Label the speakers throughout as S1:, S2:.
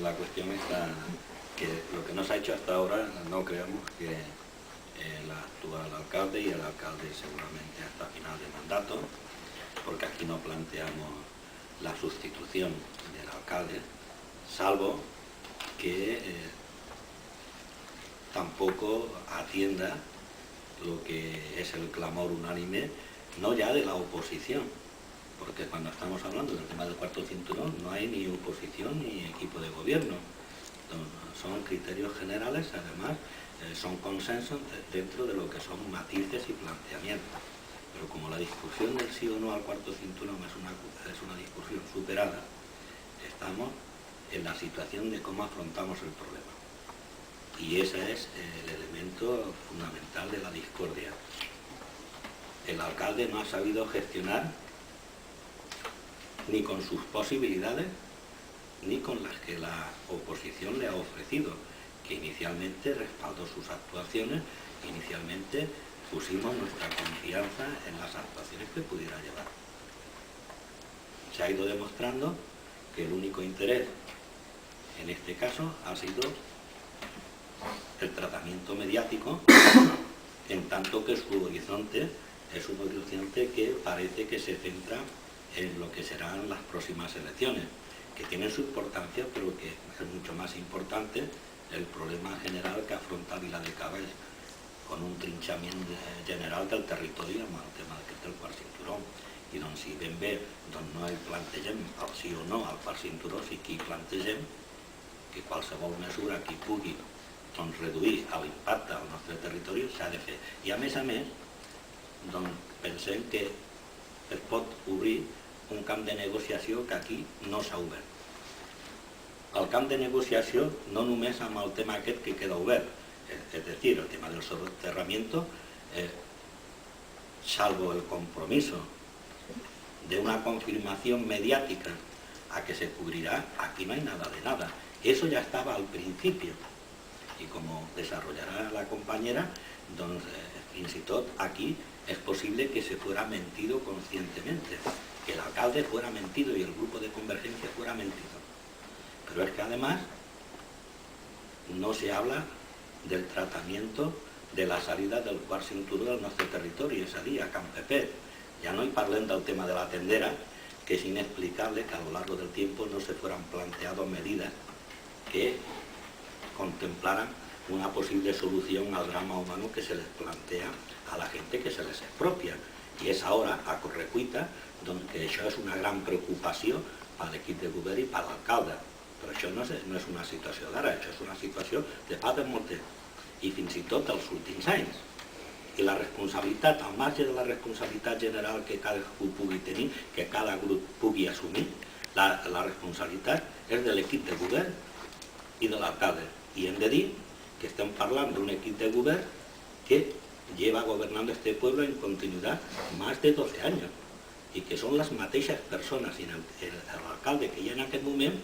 S1: la cuestión está que lo que nos ha hecho hasta ahora, no creemos que el actual alcalde y el alcalde seguramente hasta final de mandato, porque aquí no planteamos la sustitución del alcalde, salvo que tampoco atienda lo que es el clamor unánime, no ya de la oposición, porque cuando estamos hablando del tema del cuarto cinturón no hay ni oposición ni equipo de gobierno. Son criterios generales, además son consensos dentro de lo que son matices y planteamientos. Pero como la discusión del sí o no al cuarto cinturón es una discusión superada, estamos en la situación de cómo afrontamos el problema. Y ese es el elemento fundamental de la discordia. El alcalde no ha sabido gestionar ni con sus posibilidades, ni con las que la oposición le ha ofrecido, que inicialmente respaldó sus actuaciones, inicialmente pusimos nuestra confianza en las actuaciones que pudiera llevar. Se ha ido demostrando que el único interés en este caso ha sido el tratamiento mediático, en tanto que su horizonte es un horizonte que parece que se centra en lo que serán las próximas elecciones, que tienen su importancia, pero que es mucho más importante el problema general que afronta Vila de Cabells, con un trinchamiento general del territori amb el tema del quart cinturó. I doncs si ben bé no el plantegem el sí o no al quart cinturó, sí que hi plantegem que qualsevol mesura que pugui reduir l'impacte al nostre territori s'ha de fer. I a més, pensem que es pot obrir un camp de negociació que aquí no s'ha obert. El camp de negociació no només amb el tema aquest que queda obert, es decir, el tema del soterramiento, salvo el compromiso de una confirmación mediática a que se cubrirá, aquí no hay nada de nada. Eso ya estaba al principio. Y como desarrollará la compañera, fins i tot aquí es posible que se fuera mentido conscientemente, que el alcalde fuera mentido y el grupo de Convergencia fuera mentido. Pero es que además no se habla del tratamiento de la salida del quart cinturó del nostre territori, és a dir, a Can Pepet. Ya no parlem del tema de la tendera, que es inexplicable que a lo largo del tiempo no se fueran planteado medidas que contemplaran una posible solución al drama humano que se les plantea a la gente que se les expropia. I és ara, a correcuita, que això és una gran preocupació per l'equip de govern i per l'alcalde. Però això no és una situació d'ara, això és una situació de fa de molt temps, i fins i tot dels últims anys. I la responsabilitat, al marge de la responsabilitat general que cadascú pugui tenir, que cada grup pugui assumir, la responsabilitat és de l'equip de govern i de l'alcalde. I hem de dir que estem parlant d'un equip de govern que lleva gobernando este pueblo en continuidad más de 12 años y que son las mateixes persones, i l'alcalde que hi ha en aquest moment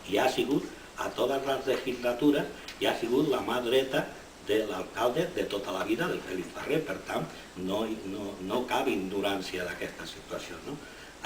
S1: hi ha sigut a totes les legislatures, hi ha sigut la mà dreta de l'alcalde de tota la vida, del Félix Ferrer. Per tant, no cap ignorància d'aquesta situació, no?